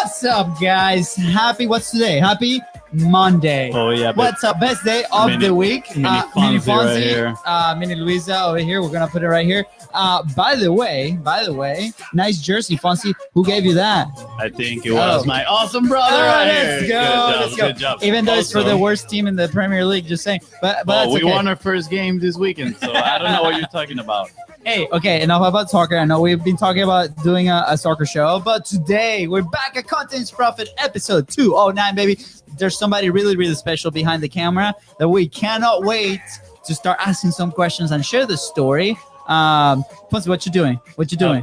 What's up, guys? What's today? Happy Monday. Oh, yeah. What's up? Best day of the week. Mini Fonzie right here. Mini Luisa over here. We're gonna put it right here. By the way, nice jersey, Fonzie. Who gave you that? I think it was my awesome brother right here. Let's go. Good job. Even though it's for the worst team in the Premier League, just saying. But that's we okay. won our first game this weekend, so I don't know what you're talking about. Hey, okay, enough about soccer. I know we've been talking about doing a soccer show, but today we're back at Content's Profit episode 209, baby. There's somebody really, really special behind the camera that we cannot wait to start asking some questions and share the story. Fonzie, what you doing?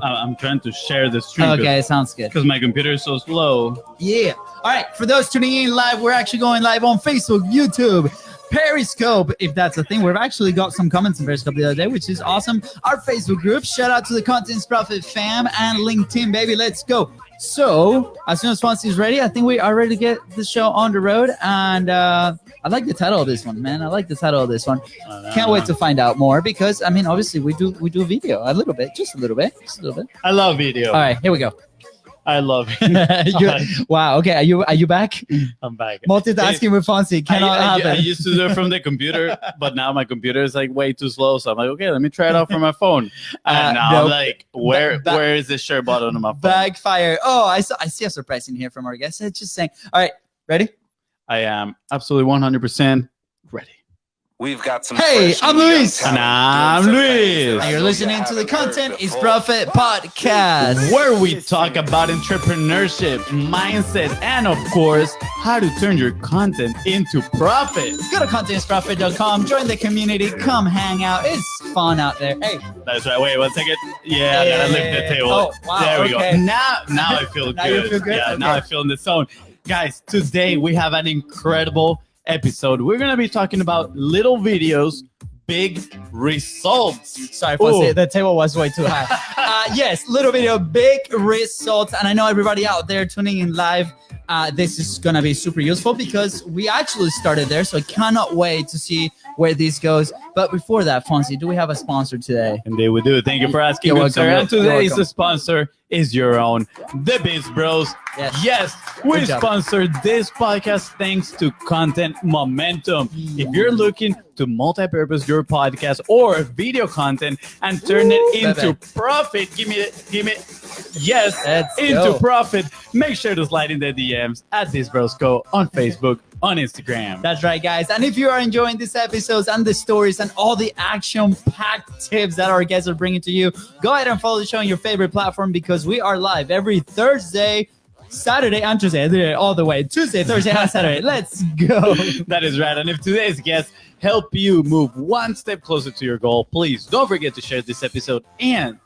I'm trying to share the stream. Okay, sounds good. Because my computer is so slow. Yeah. All right, for those tuning in live, we're actually going live on Facebook, YouTube, Periscope, if that's a thing. We've actually got some comments in Periscope the other day, which is awesome. Our Facebook group, shout out to the Content's Profit fam, and LinkedIn, baby. Let's go. So, as soon as Fonzie is ready, I think we are ready to get the show on the road. And I like the title of this one, man. Can't wait to find out more because, I mean, obviously we do video a little bit, just a little bit. I love video. All right, here we go. I love it. Wow. Okay. Are you back? I'm back. Multitasking with Fonzie cannot happen. I used to do it from the computer, but now my computer is like way too slow. So I'm like, okay, let me try it out from my phone. And now I'm like, where is the share button on my phone? Backfire. Oh, I see a surprise in here from our guest. It's just saying. All right, ready? I am absolutely 100% ready. We've got some. Hey, I'm Luis. And I'm Luis. And you're listening to the Content is Profit podcast, where we talk about entrepreneurship, mindset, and of course, how to turn your content into profit. Go to contentisprofit.com, join the community, come hang out. It's fun out there. Hey. That's right. Wait 1 second. Yeah, I gotta lift the table. Oh, wow, there we okay. go. Now I feel good. Now you feel good? Yeah, okay. now I feel in the zone. Guys, today we have an incredible episode. We're gonna be talking about little videos, big results. Sorry, Fonzie, the table was way too high. Yes, little video, big results. And I know everybody out there tuning in live, this is gonna be super useful because we actually started there, so I cannot wait to see where this goes. But before that, Fonzie, do we have a sponsor today? Indeed we do. Thank you for asking. You're welcome. Sir. And today's sponsor is your own, the BizBros. Yes, we sponsored this podcast thanks to Content Momentum. If you're looking to multi-purpose your podcast or video content and turn it into profit, give me profit, make sure to slide in the DMs at BizBros Go on Facebook, on Instagram. That's right, guys. And if you are enjoying these episodes and the stories and all the action-packed tips that our guests are bringing to you, go ahead and follow the show on your favorite platform because we are live every Thursday, Saturday, and Tuesday, all the way. Tuesday, Thursday, and Saturday. Let's go. That is right. And if today's guests help you move one step closer to your goal, please don't forget to share this episode and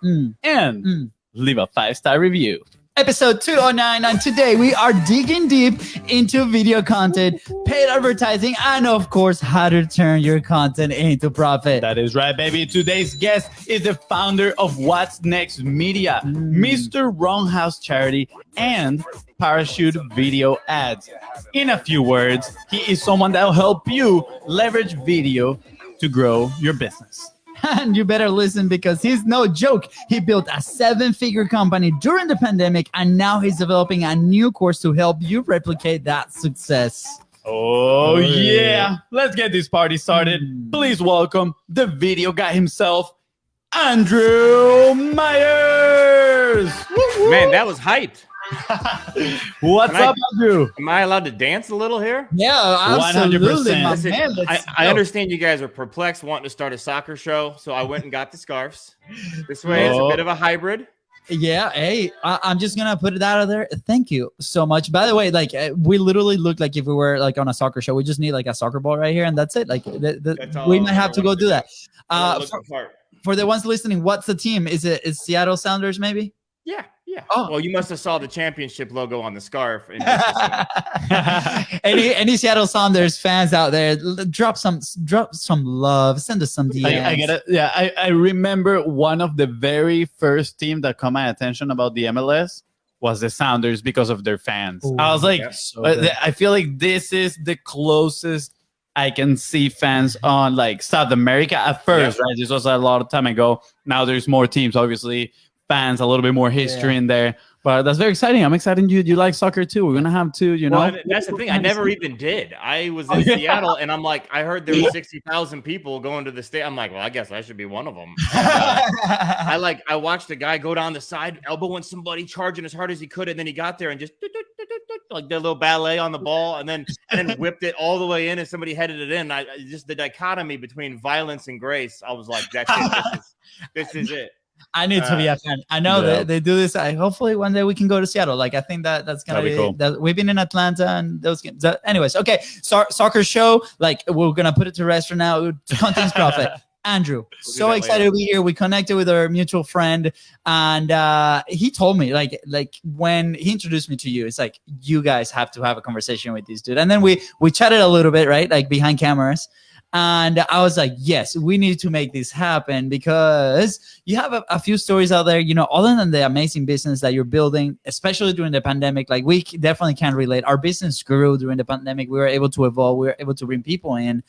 leave a 5-star review. Episode 209, and today we are digging deep into video content, paid advertising, and of course, how to turn your content into profit. That is right, baby. Today's guest is the founder of What's Next Media, Mr. Wronghouse Charity, and Parachute Video Ads. In a few words, he is someone that will help you leverage video to grow your business. And you better listen because he's no joke. He built a 7-figure company during the pandemic, and now he's developing a new course to help you replicate that success. Oh, yeah. Let's get this party started. Please welcome the video guy himself, Andrew Myers. Man, that was hyped. What's up, Andrew? Am I allowed to dance a little here? Yeah, absolutely, 100%. my Listen, man. I understand you guys are perplexed wanting to start a soccer show, so I went and got the scarves. This way, it's a bit of a hybrid. Yeah, hey, I'm just gonna put it out of there. Thank you so much. By the way, like we literally look like if we were like on a soccer show. We just need like a soccer ball right here, and that's it. Like we might have to go do that. For the ones listening, what's the team? Is Seattle Sounders maybe? Yeah. Oh. Well, you must have saw the championship logo on the scarf. Any Seattle Sounders fans out there, drop some love. Send us some DMs. I get it. Yeah, I remember one of the very first team that caught my attention about the MLS was the Sounders because of their fans. Ooh, I was like, so I feel like this is the closest I can see fans on like South America at first, right? This was a lot of time ago. Now there's more teams, obviously. Fans, a little bit more history in there. But that's very exciting. I'm excited you like soccer too. We're gonna have to, you know. That's the thing. I never even did. I was in Seattle, and I'm like, I heard there were 60,000 people going to the state. I'm like, well, I guess I should be one of them. And, I watched a guy go down the side, elbowing somebody, charging as hard as he could, and then he got there and just like did a little ballet on the ball, and then whipped it all the way in, and somebody headed it in. I just the dichotomy between violence and grace. I was like, that's it. This is it. I need to be a fan. I know that they do this. Hopefully one day we can go to Seattle. Like, I think that's gonna be cool. We've been in Atlanta and those games. Anyways, okay. Soccer show. Like, we're gonna put it to rest for now. Content's profit. Andrew, so excited to be here. We connected with our mutual friend, and he told me like when he introduced me to you, it's like, you guys have to have a conversation with this dude. And then we chatted a little bit, right? Like behind cameras. And I was like, yes, we need to make this happen, because you have a few stories out there, you know, other than the amazing business that you're building, especially during the pandemic. Like, we definitely can relate. Our business grew during the pandemic. We were able to evolve. We were able to bring people in.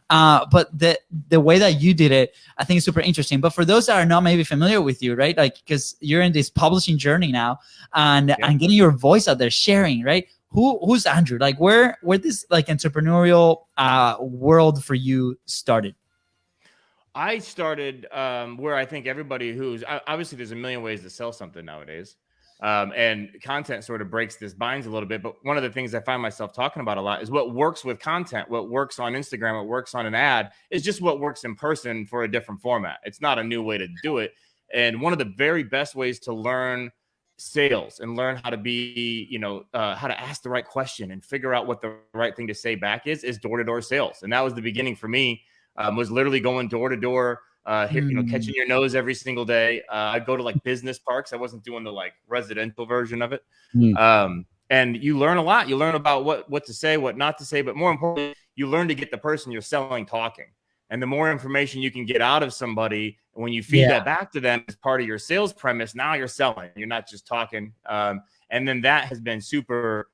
But the way that you did it, I think is super interesting. But for those that are not maybe familiar with you, right? Like, because you're in this publishing journey now, and getting your voice out there, sharing, right? Who's Andrew? Like, where this like entrepreneurial world for you started? I started where I think everybody who's obviously, there's a million ways to sell something nowadays. And content sort of breaks this binds a little bit. But one of the things I find myself talking about a lot is what works with content, what works on Instagram, what works on an ad is just what works in person for a different format. It's not a new way to do it. And one of the very best ways to learn sales and learn how to be, how to ask the right question and figure out what the right thing to say back is door-to-door sales. And that was the beginning for me, was literally going door to door, catching your nose every single day. I'd go to like business parks. I wasn't doing the like residential version of it. And you learn a lot. You learn about what to say, what not to say, but more importantly, you learn to get the person you're selling talking. And the more information you can get out of somebody, when you feed that back to them as part of your sales premise, now you're selling. You're not just talking. And then that has been super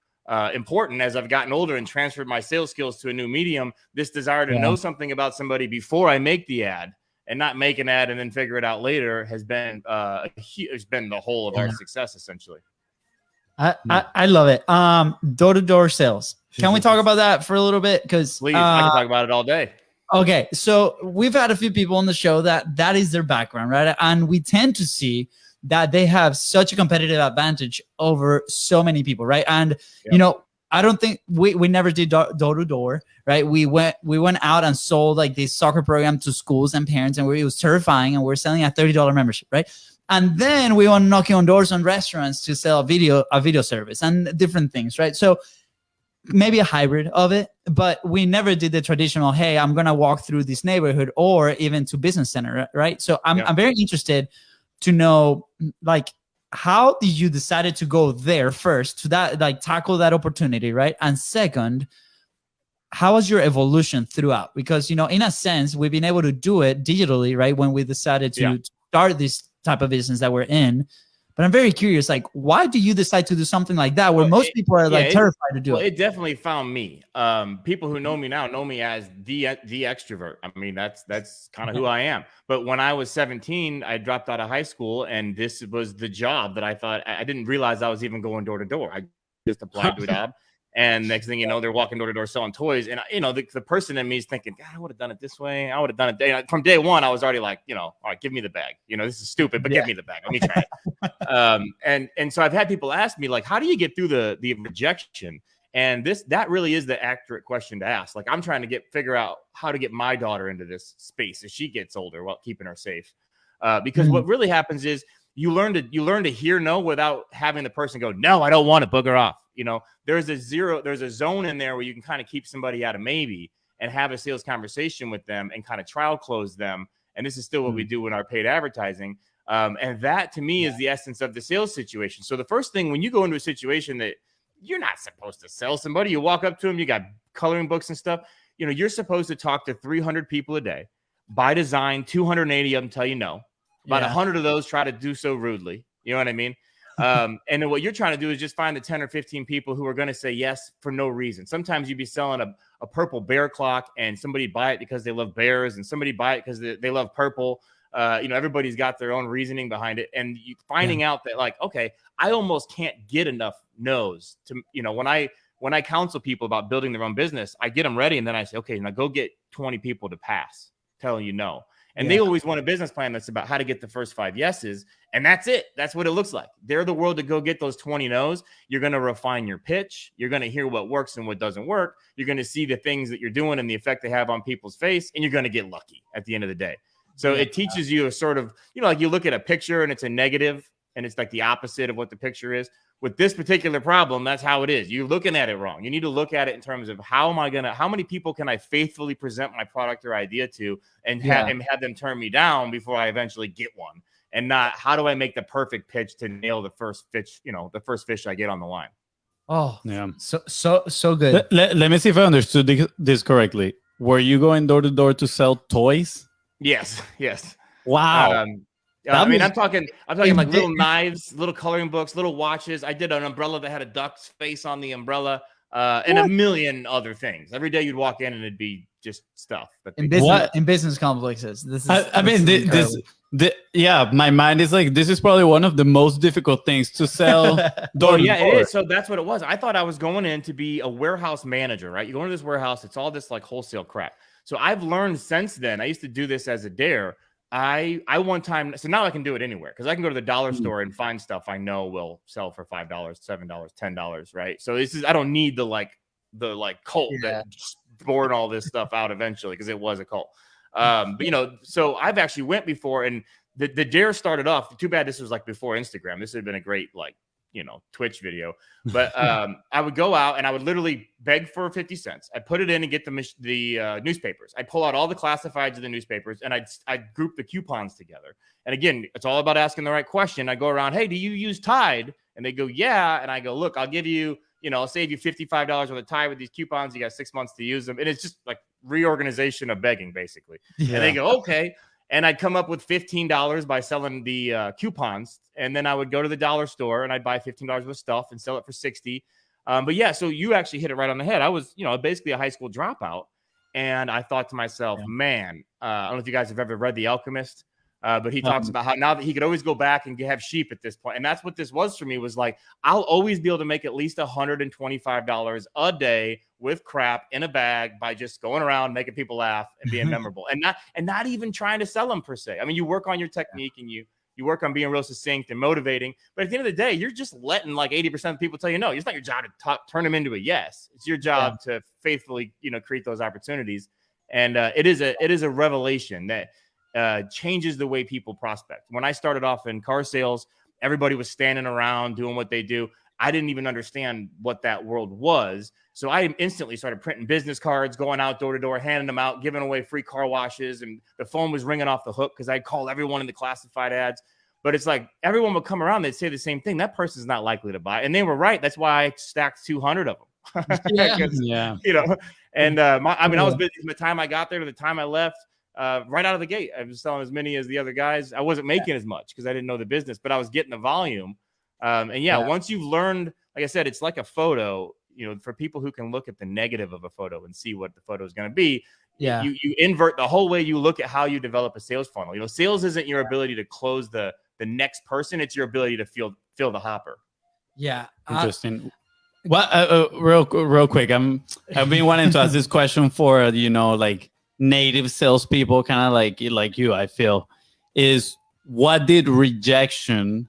important as I've gotten older and transferred my sales skills to a new medium. This desire to know something about somebody before I make the ad, and not make an ad and then figure it out later, has been it's been the whole of our success, essentially. I love it. Door-to-door sales. Can we talk about that for a little bit? Because please, I can talk about it all day. Okay, so we've had a few people on the show that is their background, right? And we tend to see that they have such a competitive advantage over so many people, right? And I don't think we never did door to door, right? We went out and sold like this soccer program to schools and parents, and it was terrifying. And we're selling a $30 membership, right? And then we went knocking on doors on restaurants to sell a video service and different things, right? So maybe a hybrid of it, but we never did the traditional, hey, I'm going to walk through this neighborhood, or even to business center, right? So I'm very interested to know, like, how did you decide to go there first, to that, like, tackle that opportunity, right? And second, how was your evolution throughout? Because, in a sense, we've been able to do it digitally, right? When we decided to start this type of business that we're in. But I'm very curious, like, why do you decide to do something like that where most people are terrified to do it? It definitely found me. People who know me now know me as the extrovert. I mean, that's kind of who I am. But when I was 17, I dropped out of high school, and this was the job that I thought, I didn't realize I was even going door to door. I just applied to a job. And next thing you know, they're walking door to door selling toys. And, the person in me is thinking, God, I would have done it this way. I would have done it. From day one, I was already like, all right, give me the bag. This is stupid, but give me the bag. Let me try it. And so I've had people ask me, like, how do you get through the rejection? And that really is the accurate question to ask. Like, I'm trying to figure out how to get my daughter into this space as she gets older while keeping her safe. Because what really happens is you learn to hear no without having the person go, no, I don't want to, booger off. There's a zone in there where you can kind of keep somebody out of maybe and have a sales conversation with them and kind of trial close them. And this is still what we do in our paid advertising. And that, to me, is the essence of the sales situation. So the first thing, when you go into a situation that you're not supposed to sell somebody, you walk up to them, you got coloring books and stuff, you're supposed to talk to 300 people a day. By design, 280 of them tell you no. About 100 of those try to do so rudely. You know what I mean? And then what you're trying to do is just find the 10 or 15 people who are going to say yes for no reason. Sometimes you'd be selling a purple bear clock, and somebody buy it because they love bears, and somebody buy it because they love purple. Everybody's got their own reasoning behind it. And finding out that like, okay, I almost can't get enough no's to, when I counsel people about building their own business, I get them ready. And then I say, okay, now go get 20 people to pass telling you no. And they always want a business plan that's about how to get the first 5 yeses. And that's it. That's what it looks like. They're the world to go get those 20 no's. You're going to refine your pitch. You're going to hear what works and what doesn't work. You're going to see the things that you're doing and the effect they have on people's face. And you're going to get lucky at the end of the day. So it teaches you a sort of, like you look at a picture and it's a negative and it's like the opposite of what the picture is. With this particular problem, that's how it is. You're looking at it wrong. You need to look at it in terms of how many people can I faithfully present my product or idea to and have them turn me down before I eventually get one, and not how do I make the perfect pitch to nail the first fish I get on the line. Oh, yeah. So good. Let me see if I understood this correctly. Were you going door to door to sell toys? Yes. Wow. I'm talking like little knives, little coloring books, little watches. I did an umbrella that had a duck's face on the umbrella, and a million other things. Every day you'd walk in and it'd be just stuff. In business complexes, this is. My mind is like, this is probably one of the most difficult things to sell. It is. So that's what it was. I thought I was going in to be a warehouse manager, right? You go into this warehouse, it's all this like wholesale crap. So I've learned since then. I used to do this as a dare. I one time, so now I can do it anywhere because I can go to the dollar store and find stuff I know will sell for $5, $7, $10, right? So I don't need the cult that bored all this stuff out eventually because it was a cult. So I've actually went before, and the dare started off. Too bad this was like before Instagram. This would have been a great Twitch video. But I would go out and I would literally beg for 50 cents. I'd put it in and get the newspapers. I'd pull out all the classifieds of the newspapers and I'd group the coupons together. And again, it's all about asking the right question. I go around, hey, do you use Tide? And they go, yeah. And I go, look, I'll give you, I'll save you $55 worth of Tide with these coupons. You got 6 months to use them. And it's just like reorganization of begging, basically. Yeah. And they go, okay. And I'd come up with $15 by selling the coupons. And then I would go to the dollar store and I'd buy $15 worth of stuff and sell it for $60. So you actually hit it right on the head. I was, basically a high school dropout. And I thought to myself, man, I don't know if you guys have ever read The Alchemist, but he talks about how now that he could always go back and have sheep at this point. And that's what this was for me, was like, I'll always be able to make at least $125 a day with crap in a bag by just going around making people laugh and being memorable and not even trying to sell them per se. I mean, you work on your technique and you work on being real succinct and motivating, but at the end of the day, you're just letting like 80% of people tell you no. It's not your job to turn them into a yes. It's your job to faithfully, create those opportunities. And it is a revelation that changes the way people prospect. When I started off in car sales, everybody was standing around doing what they do. I didn't even understand what that world was. So I instantly started printing business cards, going out door to door, handing them out, giving away free car washes. And the phone was ringing off the hook because I'd call everyone in the classified ads. But it's like everyone would come around. They'd say the same thing. That person's not likely to buy. And they were right. That's why I stacked 200 of them. And I was busy from the time I got there to the time I left. Right out of the gate, I was selling as many as the other guys. I wasn't making as much because I didn't know the business, but I was getting the volume. Once you've learned, like I said, it's like a photo, for people who can look at the negative of a photo and see what the photo is going to be. Yeah. You invert the whole way you look at how you develop a sales funnel. Sales isn't your ability to close the next person. It's your ability to fill the hopper. Yeah. Interesting. Well, real quick. I've been wanting to ask this question for, like native salespeople, kind of like you, I feel, is what did rejection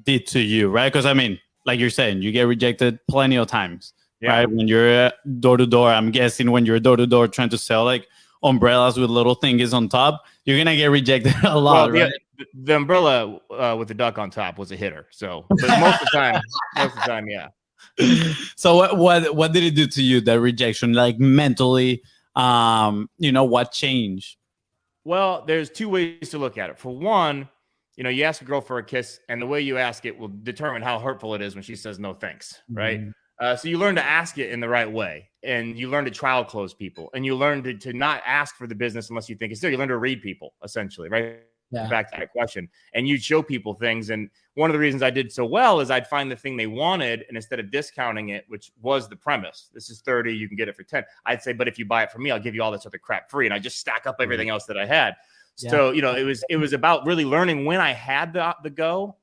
did to you, right? Because I mean, like you're saying, you get rejected plenty of times, right? When you're door to door, I'm guessing when you're door to door trying to sell like umbrellas with little thingies on top, you're gonna get rejected a lot. Well, right? The umbrella with the duck on top was a hitter. So, but most of the time, yeah. So what did it do to you, that rejection, like mentally? What changed? Well, there's two ways to look at it. For one, you ask a girl for a kiss, and the way you ask it will determine how hurtful it is when she says no thanks, right? So you learn to ask it in the right way, and you learn to trial close people, and you learn to not ask for the business unless you think it's there. You learn to read people, essentially, right? Yeah. Back to that question. And you'd show people things. And one of the reasons I did so well is I'd find the thing they wanted, and instead of discounting it, which was the premise, this is 30, you can get it for 10. I'd say, but if you buy it from me, I'll give you all this other crap free. And I just stack up everything else that I had. So, it was about really learning when I had the go.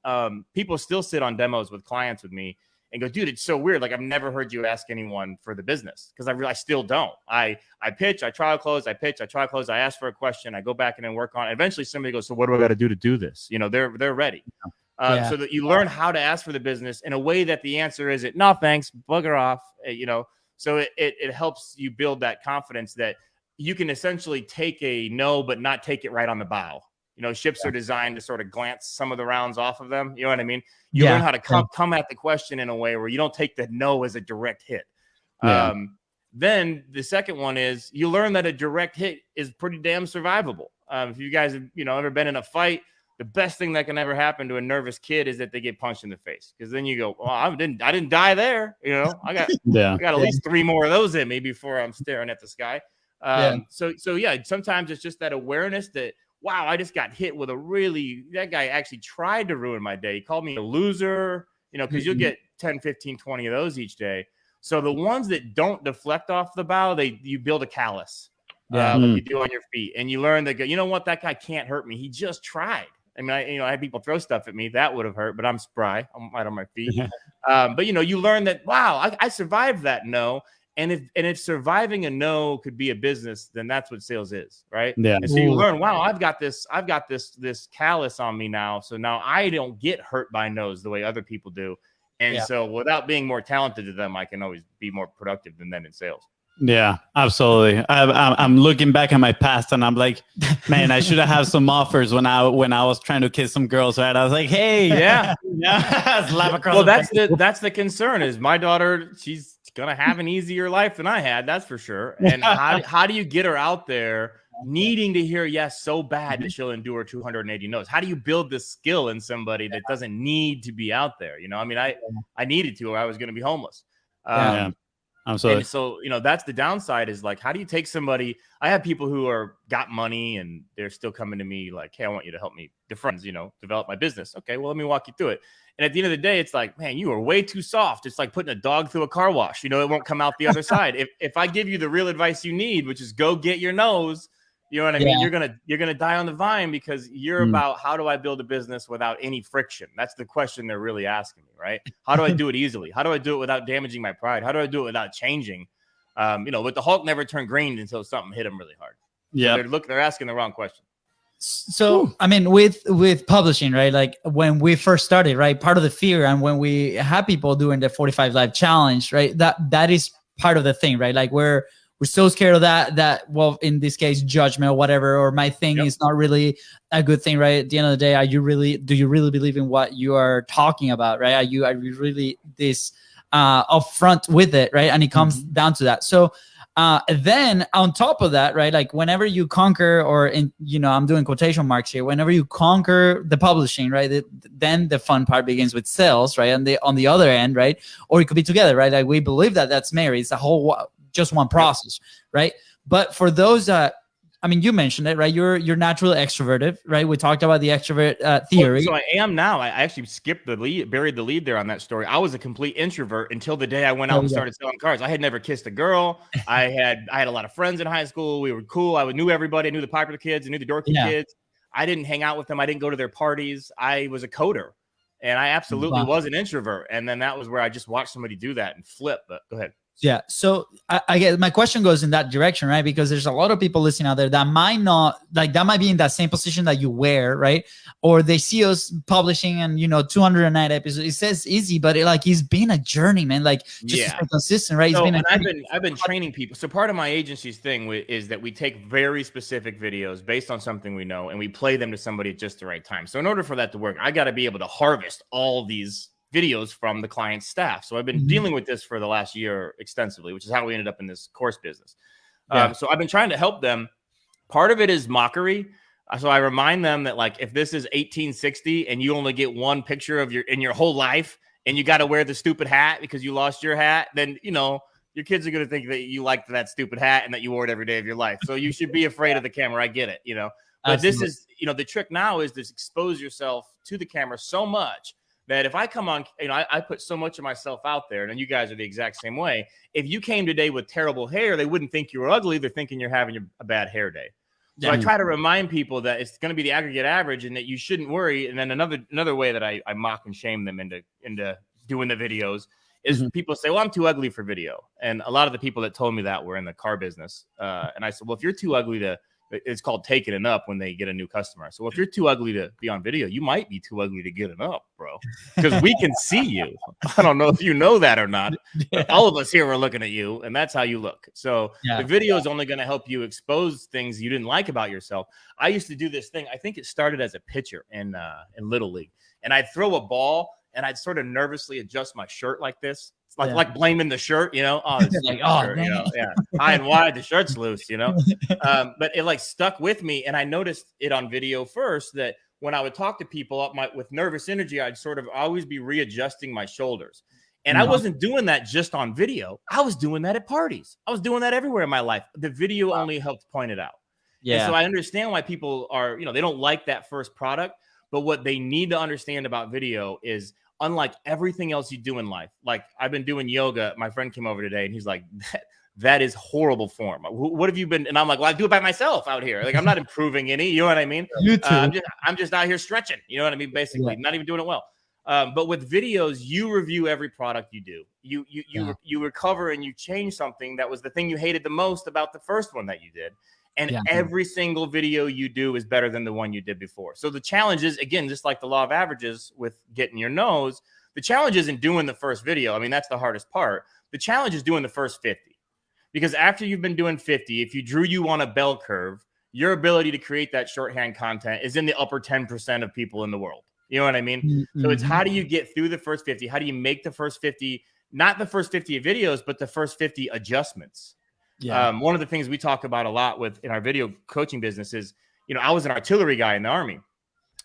People still sit on demos with clients with me and go, dude, it's so weird. Like, I've never heard you ask anyone for the business, because I still don't. I pitch, I trial close, I pitch, I trial close, I ask for a question, I go back and then work on it. Eventually somebody goes, so what do I got to do this? They're ready. So that you learn how to ask for the business in a way that the answer isn't, no, thanks, bugger off. So it helps you build that confidence that you can essentially take a no, but not take it right on the bow. Ships are designed to sort of glance some of the rounds off of them. You know what I mean? You learn how to come at the question in a way where you don't take the no as a direct hit. Then the second one is you learn that a direct hit is pretty damn survivable. If you guys have, ever been in a fight, the best thing that can ever happen to a nervous kid is that they get punched in the face. Because then you go, well, I didn't die there. I got at least 3 more of those in me before I'm staring at the sky. So sometimes it's just that awareness that, wow, I just got hit with that guy actually tried to ruin my day. He called me a loser, because you'll get 10, 15, 20 of those each day. So the ones that don't deflect off the bow, you build a callus, like you do on your feet. And you learn that, you know what, that guy can't hurt me. He just tried. I mean, I had people throw stuff at me that would have hurt, but I'm spry. I'm right on my feet. But you learn that, wow, I survived that no. And if surviving a no could be a business, then that's what sales is, right? Yeah. And so you learn, wow, I've got this callus on me now. So now I don't get hurt by no's the way other people do. And so without being more talented than them, I can always be more productive than them in sales. Yeah, absolutely. I'm looking back at my past and I'm like, man, I should have had some offers when I was trying to kiss some girls, right? I was like, hey, slap across. Well, that's the concern is my daughter, she's gonna have an easier life than I had, that's for sure. And how do you get her out there needing to hear yes so bad that she'll endure 280 no's? How do you build this skill in somebody that doesn't need to be out there? I mean, I needed to, or I was going to be homeless. Absolutely. And so, that's the downside is like, how do you take somebody? I have people who got money and they're still coming to me like, hey, I want you to help me develop my business. Okay, well, let me walk you through it. And at the end of the day, it's like, man, you are way too soft. It's like putting a dog through a car wash. It won't come out the other side. If I give you the real advice you need, which is go get your nose, you know what I mean? You're gonna die on the vine because you're about how do I build a business without any friction? That's the question they're really asking me, right? How do I do it easily? How do I do it without damaging my pride? How do I do it without changing? But the Hulk never turned green until something hit him really hard. Yeah, so they're asking the wrong question. So, I mean, with publishing, right? Like when we first started, right? Part of the fear, and when we have people doing the 45 Live challenge, right? That is part of the thing, right? Like we're so scared of that, well, in this case, judgment or whatever, or my thing is not really a good thing, right? At the end of the day, do you really believe in what you are talking about, right? Are you really this upfront with it, right? And it comes down to that. So then on top of that, right, like whenever you conquer, or I'm doing quotation marks here, whenever you conquer the publishing, right, then the fun part begins with sales, right? And on the other end, right, or it could be together, right? Like we believe that's married. It's a whole just one process, right? But for those, I mean, you mentioned it, right? You're naturally extroverted, right? We talked about the extrovert theory. So I am now. I actually skipped the lead, buried the lead there on that story. I was a complete introvert until the day I went out and started selling cars. I had never kissed a girl. I had a lot of friends in high school. We were cool. I knew everybody. I knew the popular kids. I knew the dorky kids. I didn't hang out with them. I didn't go to their parties. I was a coder, and I absolutely was an introvert. And then that was where I just watched somebody do that and flip. But go ahead. Yeah. So I guess my question goes in that direction, right? Because there's a lot of people listening out there that might not, like, that might be in that same position that you were, right? Or they see us publishing and, 209 episodes. It says easy, but it's been a journey, man. Like, just to stay consistent, right? So, I've been training people. So part of my agency's thing is that we take very specific videos based on something we know, and we play them to somebody at just the right time. So in order for that to work, I got to be able to harvest all these videos from the client's staff. So I've been dealing with this for the last year extensively, which is how we ended up in this course business. So I've been trying to help them. Part of it is mockery. So I remind them that, like, if this is 1860 and you only get one picture of your whole life, and you got to wear the stupid hat because you lost your hat, then, your kids are going to think that you liked that stupid hat and that you wore it every day of your life. So you should be afraid of the camera. I get it, But Absolutely. This is, the trick now is to expose yourself to the camera so much that if I come on, I put so much of myself out there, and you guys are the exact same way. If you came today with terrible hair, they wouldn't think you were ugly. They're thinking you're having a bad hair day. So I try to remind people that it's going to be the aggregate average and that you shouldn't worry. And then another way that I mock and shame them into doing the videos is people say, well, I'm too ugly for video. And a lot of the people that told me that were in the car business. And I said, well, if you're too ugly it's called taking it up when they get a new customer. So if you're too ugly to be on video, you might be too ugly to get it up, bro, because we can see you. I don't know if you know that or not, but all of us here are looking at you, and that's how you look. So the video is only going to help you expose things you didn't like about yourself. I used to do this thing. I think it started as a pitcher in Little League, and I'd throw a ball, and I'd sort of nervously adjust my shirt like this. It's like blaming the shirt, you know. Oh, this shirt, you know, high and wide, the shirt's loose, you know. But it like stuck with me, and I noticed it on video first that when I would talk to people with nervous energy, I'd sort of always be readjusting my shoulders. And I wasn't doing that just on video. I was doing that at parties. I was doing that everywhere in my life. The video only helped point it out. Yeah. And so I understand why people are, they don't like that first product, but what they need to understand about video is, unlike everything else you do in life, like I've been doing yoga. My friend came over today and he's like, that is horrible form. What have you been? And I'm like, well, I do it by myself out here. Like, I'm not improving any, you know what I mean? You too. I'm just out here stretching, you know what I mean? Basically, not even doing it well. But with videos, you review every product you do. You recover and you change something that was the thing you hated the most about the first one that you did. And every single video you do is better than the one you did before. So the challenge is, again, just like the law of averages with getting your nose, the challenge isn't doing the first video. I mean, that's the hardest part. The challenge is doing the first 50. Because after you've been doing 50, if you drew you on a bell curve, your ability to create that shorthand content is in the upper 10% of people in the world. You know what I mean? Mm-hmm. So it's how do you get through the first 50? How do you make the first 50, not the first 50 videos, but the first 50 adjustments? Yeah. One of the things we talk about a lot in our video coaching business is, I was an artillery guy in the Army.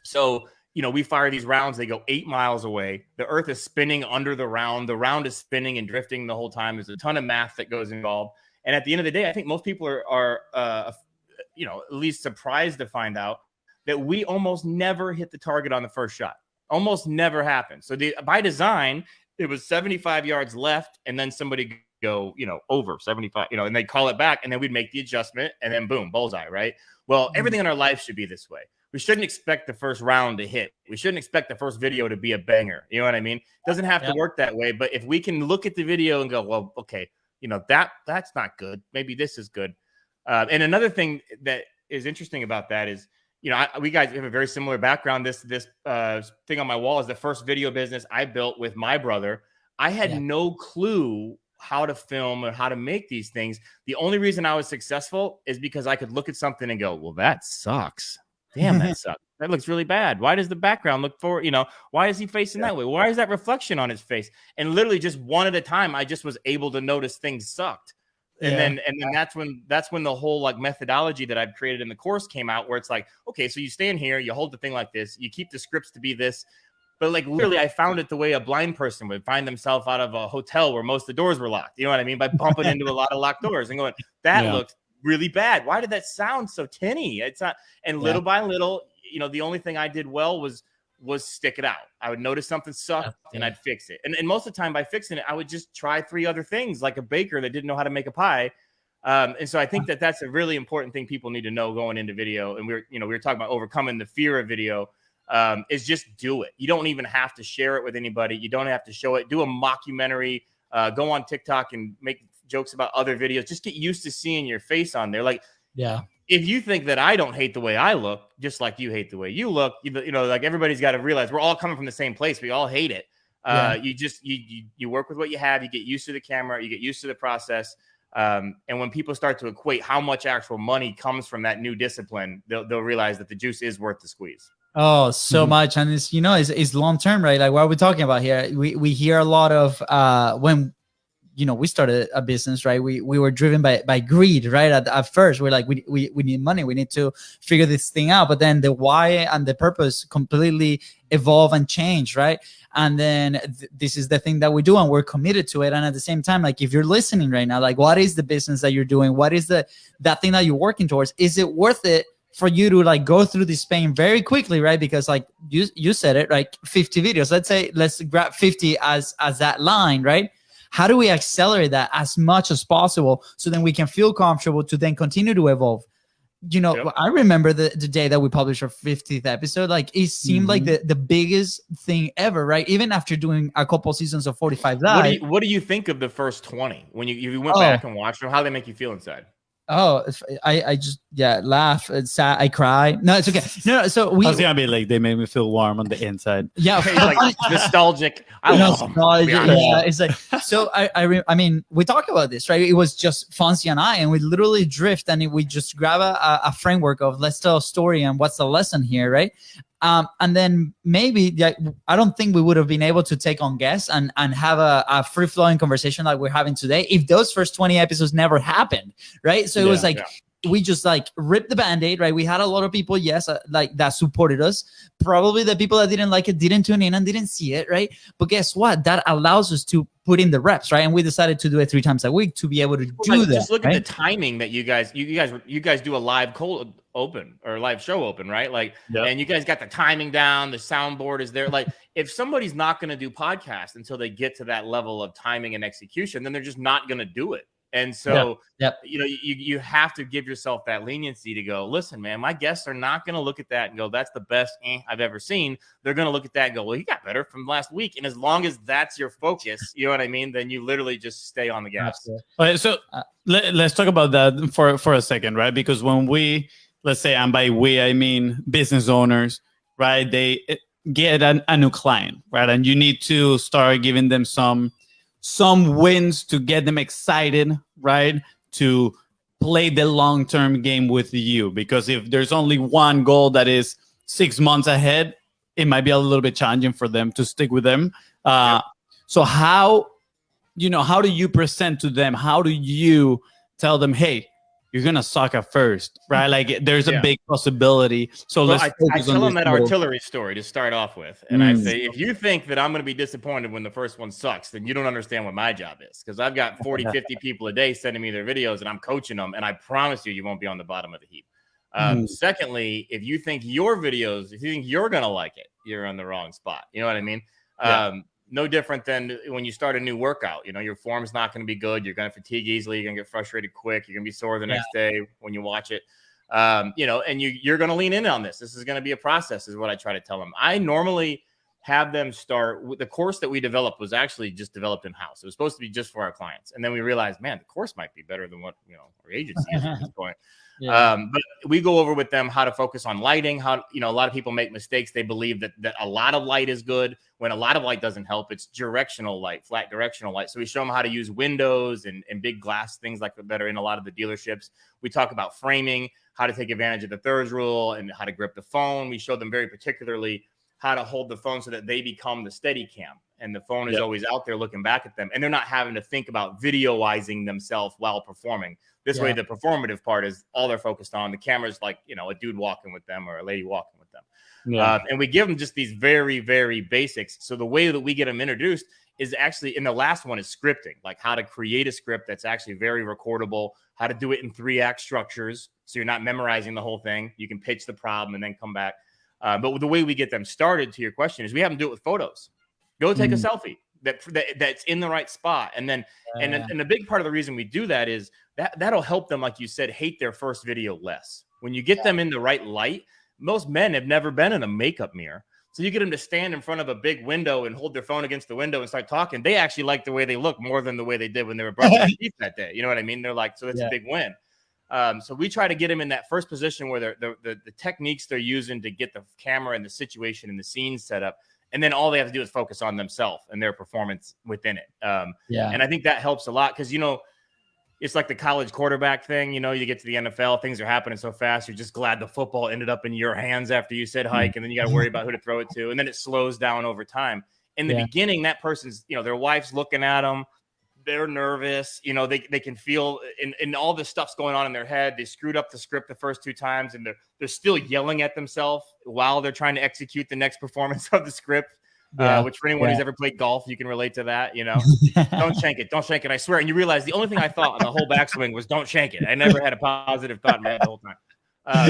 So, we fire these rounds, they go 8 miles away. The earth is spinning under the round. The round is spinning and drifting the whole time. There's a ton of math that goes involved. And at the end of the day, I think most people are at least surprised to find out that we almost never hit the target on the first shot. Almost never happens. So by design, it was 75 yards left, and then somebody go, over 75, and they call it back, and then we'd make the adjustment, and then boom, bullseye, right? Well, everything in our life should be this way. We shouldn't expect the first round to hit. We shouldn't expect the first video to be a banger. You know what I mean? It doesn't have to work that way. But if we can look at the video and go, well, okay, that's not good. Maybe this is good. And another thing that is interesting about that is, we guys have a very similar background. This thing on my wall is the first video business I built with my brother. I had no clue how to film or how to make these things. The only reason I was successful is because I could look at something and go, well, that sucks. Damn, that sucks. That looks really bad. Why does the background look forward? Why is he facing that way? Why is that reflection on his face? And literally just one at a time, I just was able to notice things sucked. And then that's when the whole like methodology that I've created in the course came out, where it's like, okay, so you stand here, you hold the thing like this, you keep the scripts to be this. But like literally, I found it the way a blind person would find themselves out of a hotel where most of the doors were locked. You know what I mean? By bumping into a lot of locked doors and going, that looked really bad. Why did that sound so tinny? It's not. And little by little, the only thing I did well was stick it out. I would notice something sucked and I'd fix it. And most of the time by fixing it, I would just try 3 other things, like a baker that didn't know how to make a pie. And so I think that's a really important thing people need to know going into video. And we were talking about overcoming the fear of video. Is just do it. You don't even have to share it with anybody. You don't have to show it. Do a mockumentary. Go on TikTok and make jokes about other videos. Just get used to seeing your face on there. Like, if you think that I don't hate the way I look, just like you hate the way you look, like everybody's got to realize we're all coming from the same place. We all hate it. You work with what you have. You get used to the camera. You get used to the process. And when people start to equate how much actual money comes from that new discipline, they'll realize that the juice is worth the squeeze. Oh, so much. And it's long term, right? Like what are we talking about here? We hear a lot of when we started a business, right? We were driven by greed, right? At first, we're like, we need money, we need to figure this thing out. But then the why and the purpose completely evolve and change, right? And then this is the thing that we do, and we're committed to it. And at the same time, like if you're listening right now, like what is the business that you're doing? What is that thing that you're working towards? Is it worth it for you to like go through this pain very quickly, right? Because like you said it, like 50 videos. Let's grab 50 as that line, right? How do we accelerate that as much as possible so then we can feel comfortable to then continue to evolve? I remember the day that we published our 50th episode. Like it seemed like the biggest thing ever, right? Even after doing a couple seasons of 45 Live. What do you think of the first 20 when you went back and watched them? How do they make you feel inside? Oh, I just laugh. It's sad. I cry. No, it's okay. No. So I was gonna be like, they made me feel warm on the inside. Yeah, like nostalgic. I love nostalgic. Yeah, it's like so. I mean, we talk about this, right? It was just Fonzie and I, and we literally drift, and we just grab a framework of let's tell a story and what's the lesson here, right? And then maybe I don't think we would have been able to take on guests and have a free-flowing conversation like we're having today if those first 20 episodes never happened, right? So it was like we just like ripped the band-aid, right? We had a lot of people, yes, like that supported us. Probably the people that didn't like it didn't tune in and didn't see it, right? But guess what? That allows us to put in the reps, right? And we decided to do it 3 times a week to be able to do that. Just look at the timing that you guys do a live cold open or live show open, right? Like, and you guys got the timing down, the soundboard is there. Like, if somebody's not going to do podcasts until they get to that level of timing and execution, then they're just not going to do it. And so, you have to give yourself that leniency to go, listen, man, my guests are not going to look at that and go, that's the best I've ever seen. They're going to look at that and go, well, he got better from last week. And as long as that's your focus, you know what I mean? Then you literally just stay on the gas. All right, so let's talk about that for a second, right? Because when we, let's say, and by we, I mean business owners, right? They get a new client, right? And you need to start giving them some wins to get them excited, right? To play the long-term game with you. Because if there's only one goal that is 6 months ahead, it might be a little bit challenging for them to stick with them. So how do you present to them? How do you tell them, hey, you're going to suck at first, right? Like there's a big possibility. So I tell them that artillery story to start off with. And I say, if you think that I'm going to be disappointed when the first one sucks, then you don't understand what my job is. Because I've got 40, 50 people a day sending me their videos and I'm coaching them. And I promise you won't be on the bottom of the heap. Secondly, if you think your videos, if you think you're going to like it, you're on the wrong spot. You know what I mean? No different than when you start a new workout. Your form's not going to be good. You're going to fatigue easily. You're going to get frustrated quick. You're going to be sore the next day when you watch it. And you're going to lean in on this. This is going to be a process, is what I try to tell them. I normally have them start with the course that we developed was actually just developed in-house. It was supposed to be just for our clients. And then we realized, man, the course might be better than what our agency is at this point. But we go over with them how to focus on lighting, how, a lot of people make mistakes. They believe that a lot of light is good when a lot of light doesn't help. It's directional light, flat directional light. So we show them how to use windows and big glass things like that are in a lot of the dealerships. We talk about framing, how to take advantage of the thirds rule and how to grip the phone. We show them very particularly how to hold the phone so that they become the steady cam. And the phone is always out there looking back at them. And they're not having to think about videoizing themselves while performing. This way, the performative part is all they're focused on. The camera's like, a dude walking with them or a lady walking with them. And we give them just these very, very basics. So the way that we get them introduced is actually, in the last one, is scripting, like how to create a script that's actually very recordable, how to do it in 3-act structures. So you're not memorizing the whole thing. You can pitch the problem and then come back. But the way we get them started, to your question, is we have them do it with photos. Go take a selfie that's in the right spot. And then, and a big part of the reason we do that is that'll help them, like you said, hate their first video less. When you get them in the right light, most men have never been in a makeup mirror. So you get them to stand in front of a big window and hold their phone against the window and start talking. They actually like the way they look more than the way they did when they were brushing their teeth that day. You know what I mean? They're like, so that's a big win. So we try to get them in that first position where the techniques they're using to get the camera and the situation and the scene set up. And then all they have to do is focus on themselves and their performance within it. And I think that helps a lot because, it's like the college quarterback thing. You get to the NFL, things are happening so fast. You're just glad the football ended up in your hands after you said hike. And then you got to worry about who to throw it to. And then it slows down over time. In the beginning, that person's, their wife's looking at them. They're nervous. They can feel and all this stuff's going on in their head. They screwed up the script the first 2 times and they're still yelling at themselves while they're trying to execute the next performance of the script. Which for anyone who's ever played golf, you can relate to that. Don't shank it. Don't shank it. I swear. And you realize the only thing I thought on the whole backswing was don't shank it. I never had a positive thought in my head the whole time.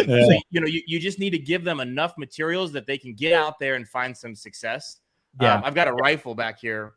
So, you just need to give them enough materials that they can get out there and find some success. I've got a rifle back here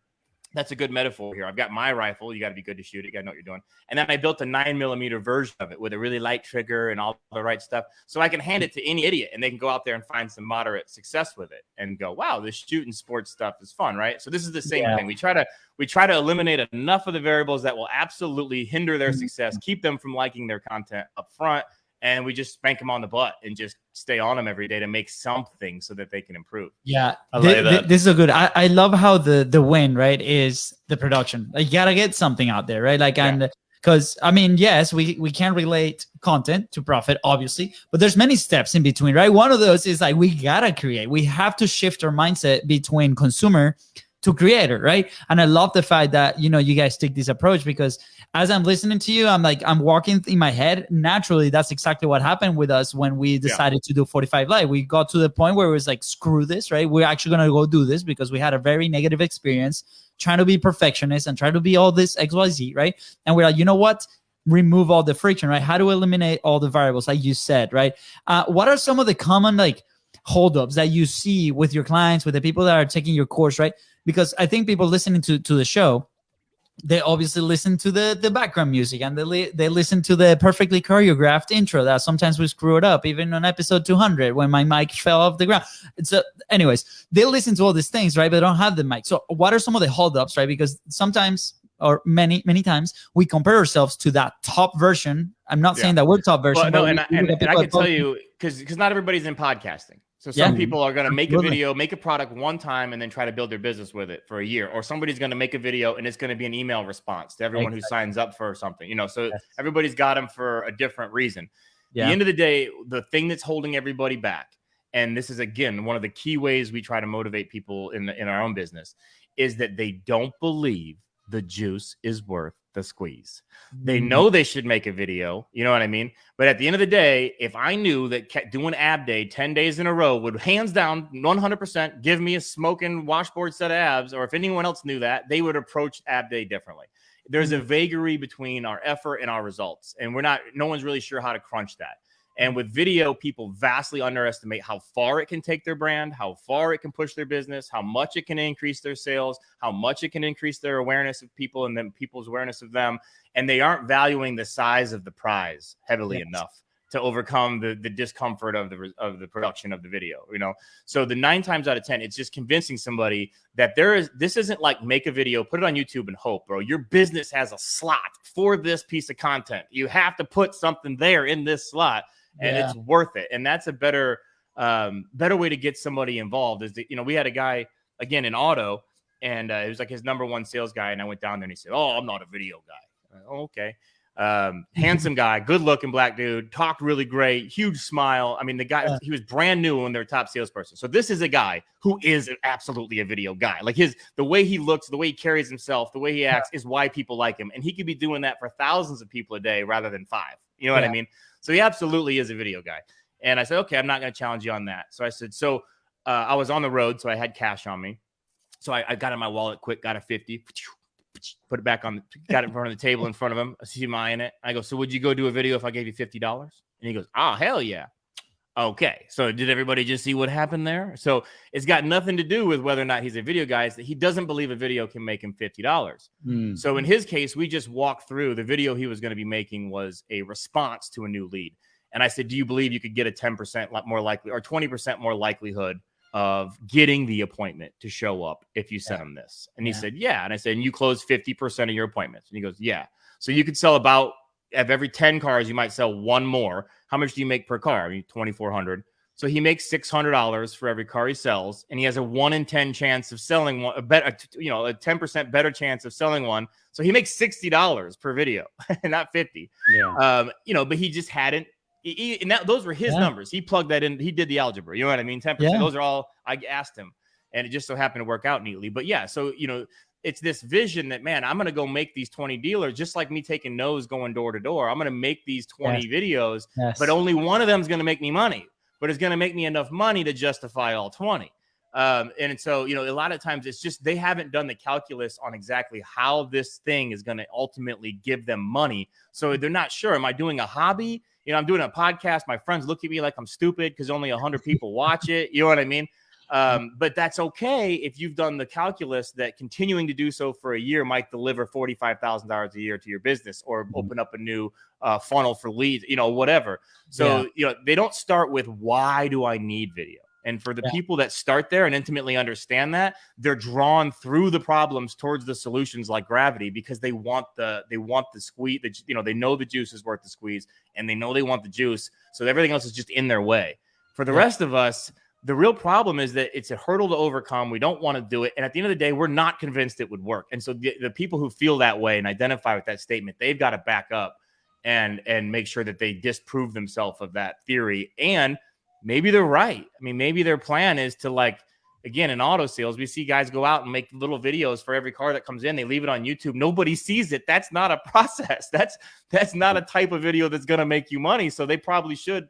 That's a good metaphor here. I've got my rifle. You got to be good to shoot it. You got to know what you're doing. And then I built a 9mm version of it with a really light trigger and all the right stuff. So I can hand it to any idiot and they can go out there and find some moderate success with it and go, wow, this shooting sports stuff is fun, right? So this is the same thing. We try to eliminate enough of the variables that will absolutely hinder their success, keep them from liking their content up front. And we just spank them on the butt and just stay on them every day to make something so that they can improve. Yeah, this is a good. I love how the win, right, is the production. Like, you gotta get something out there, right? Like, and because I mean, yes, we can relate content to profit, obviously, but there's many steps in between, right? One of those is like, we gotta create. We have to shift our mindset between consumer to creator, right? And I love the fact that, you know, you guys take this approach, because as I'm listening to you, I'm like, I'm walking in my head. Naturally, that's exactly what happened with us when we decided to do 45 Live. We got to the point where it was like, screw this, right? We're actually going to go do this because we had a very negative experience trying to be perfectionist and trying to be all this XYZ, right? And we're like, you know what? Remove all the friction, right? How to eliminate all the variables, like you said, right? What are some of the common like holdups that you see with your clients, with the people that are taking your course, right? Because I think people listening to the show, they obviously listen to the background music, and they listen to the perfectly choreographed intro that sometimes we screw it up, even on episode 200 when my mic fell off the ground. So anyways, they listen to all these things, right? But they don't have the mic. So what are some of the holdups, right? Because sometimes, or many times, we compare ourselves to that top version. I'm not saying that we're top version. Well, no, and I can tell you, because not everybody's in podcasting. So some people are going to make a video, make a product one time, and then try to build their business with it for a year. Or somebody's going to make a video and it's going to be an email response to everyone who signs up for something, you know, so everybody's got them for a different reason. At the end of the day, the thing that's holding everybody back, and this is, again, one of the key ways we try to motivate people in our own business, is that they don't believe the juice is worth the squeeze. They know they should make a video, you know what I mean? But at the end of the day, if I knew that doing ab day 10 days in a row would hands down 100% give me a smoking washboard set of abs, or if anyone else knew that, they would approach ab day differently. There's a vagary between our effort and our results, and no one's really sure how to crunch that. And with video, people vastly underestimate how far it can take their brand, how far it can push their business, how much it can increase their sales, how much it can increase their awareness of people and then people's awareness of them. And they aren't valuing the size of the prize heavily enough to overcome the discomfort of the production of the video, you know? So the 9 times out of 10, it's just convincing somebody that this isn't like make a video, put it on YouTube and hope, bro. Your business has a slot for this piece of content. You have to put something there in this slot. And it's worth it. And that's a better way to get somebody involved. Is that, you know, we had a guy, again, in auto, and it was like his number one sales guy. And I went down there and he said, "Oh, I'm not a video guy." Okay. Handsome guy, good looking black dude, talked really great, huge smile. I mean, the guy, he was brand new when they're top salesperson. So this is a guy who is absolutely a video guy. Like the way he looks, the way he carries himself, the way he acts is why people like him. And he could be doing that for thousands of people a day rather than 5. You know what I mean? So he absolutely is a video guy. And I said, okay, I'm not going to challenge you on that. So I said, I was on the road, so I had cash on me. So I got in my wallet quick, got a 50, put it back on, got it in front of the table in front of him. I see my in it. I go, "So would you go do a video if I gave you $50? And he goes, "Oh, hell yeah." Okay. So did everybody just see what happened there? So it's got nothing to do with whether or not he's a video guy. It's that he doesn't believe a video can make him $50. So in his case, we just walked through the video he was going to be making was a response to a new lead. And I said, "Do you believe you could get a 10% more likely or 20% more likelihood of getting the appointment to show up if you sent him this?" And he said, "Yeah." And I said, "And you close 50% of your appointments?" And he goes, "Yeah." So you could sell about, of every 10 cars, you might sell 1 more. How much do you make per car? I mean, $2,400. So he makes $600 for every car he sells, and he has a 1 in 10 chance of selling one, a 10% better chance of selling one. So he makes $60 per video, not 50. But he just hadn't. Those were his numbers. He plugged that in. He did the algebra. You know what I mean? 10%. Those are all I asked him, and it just so happened to work out neatly. But yeah, so it's this vision that, man, I'm going to go make these 20 dealers, just like me taking no's going door to door. I'm going to make these 20 videos, but only one of them is going to make me money, but it's going to make me enough money to justify all 20. And so, a lot of times it's just, they haven't done the calculus on exactly how this thing is going to ultimately give them money. So they're not sure. Am I doing a hobby? I'm doing a podcast. My friends look at me like I'm stupid because only 100 people watch it. You know what I mean? But that's okay if you've done the calculus that continuing to do so for a year might deliver $45,000 a year to your business, or open up a new funnel for leads, whatever. So, they don't start with, why do I need video? And for the people that start there and intimately understand that, they're drawn through the problems towards the solutions like gravity, because they want the squeeze. They know the juice is worth the squeeze, and they know they want the juice. So everything else is just in their way. For the rest of us, the real problem is that it's a hurdle to overcome. We don't want to do it. And at the end of the day, we're not convinced it would work. And so the people who feel that way and identify with that statement, they've got to back up and make sure that they disprove themselves of that theory. And maybe they're right. I mean, maybe their plan is to, like, again, in auto sales, we see guys go out and make little videos for every car that comes in. They leave it on YouTube. Nobody sees it. That's not a process. That's not a type of video that's going to make you money. So they probably should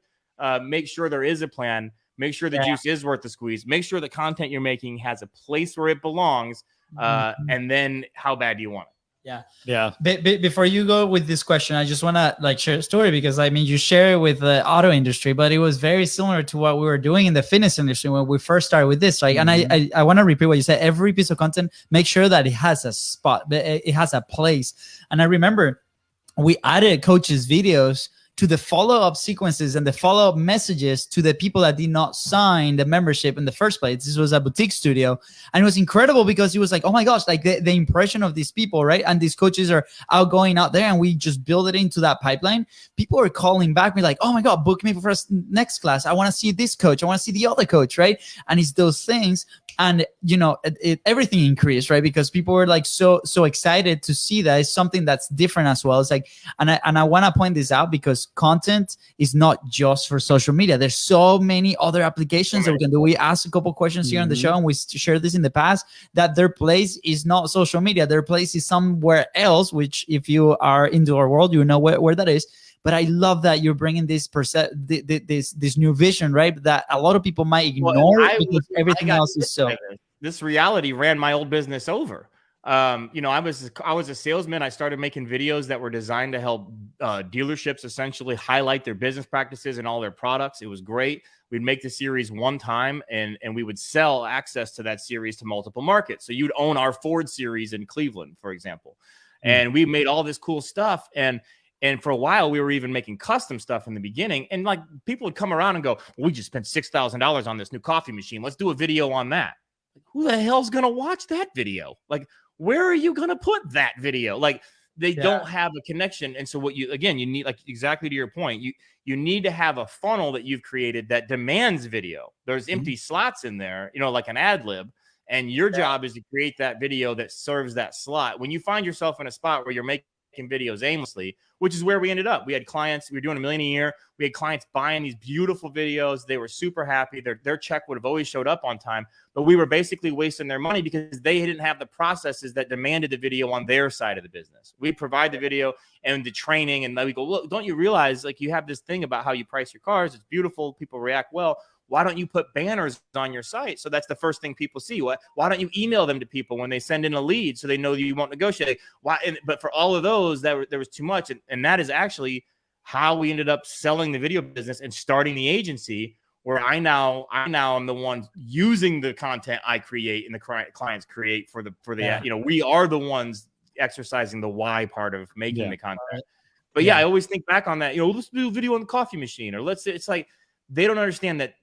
make sure there is a plan. Make sure the juice is worth the squeeze. Make sure the content you're making has a place where it belongs. And then how bad do you want it? Yeah. Before you go with this question, I just want to share a story, because you share it with the auto industry, but it was very similar to what we were doing in the fitness industry when we first started with this. Right. And I want to repeat what you said. Every piece of content, make sure that it has a spot, it has a place. And I remember we added coaches' videos to the follow-up sequences and the follow-up messages to the people that did not sign the membership in the first place. This was a boutique studio, and it was incredible because it was like, oh my gosh, like the impression of these people, right? And these coaches are outgoing out there, and we just build it into that pipeline. People are calling back, me like, oh my God, book me for next class. I want to see this coach. I want to see the other coach, right? And it's those things. And everything increased, right? Because people were like so excited to see that it's something that's different as well. It's like, and I want to point this out, because content is not just for social media. There's so many other applications that we can do. We asked a couple questions here on the show, and we shared this in the past, that their place is not social media. Their place is somewhere else, which if you are into our world, you know where that is. But I love that you're bringing this this new vision, right? That a lot of people might ignore because everything else is so. This reality ran my old business over. I was a salesman. I started making videos that were designed to help dealerships essentially highlight their business practices and all their products. It was great. We'd make the series one time, and we would sell access to that series to multiple markets. So you'd own our Ford series in Cleveland, for example. And we made all this cool stuff. And for a while, we were even making custom stuff in the beginning. And like, people would come around and go, well, we just spent $6,000 on this new coffee machine. Let's do a video on that. Like, who the hell's going to watch that video? Like, where are you going to put that video? Like, they don't have a connection. And so what you need, like, exactly to your point, you need to have a funnel that you've created that demands video. There's empty slots in there, like an ad lib. And your job is to create that video that serves that slot. When you find yourself in a spot where you're making videos aimlessly, which is where we ended up. We had clients, we were doing $1 million a year. We had clients buying these beautiful videos. They were super happy. Their check would have always showed up on time, but we were basically wasting their money because they didn't have the processes that demanded the video on their side of the business. We provide the video and the training, and we go, look, don't you realize, like, you have this thing about how you price your cars? It's beautiful. People react well. Why don't you put banners on your site? So that's the first thing people see. Why don't you email them to people when they send in a lead so they know that you won't negotiate? But for all of those, there was too much. And that is actually how we ended up selling the video business and starting the agency, where I now am the one using the content I create and the clients create for the we are the ones exercising the why part of making the content. But I always think back on that, let's do a video on the coffee machine, or it's like, they don't understand that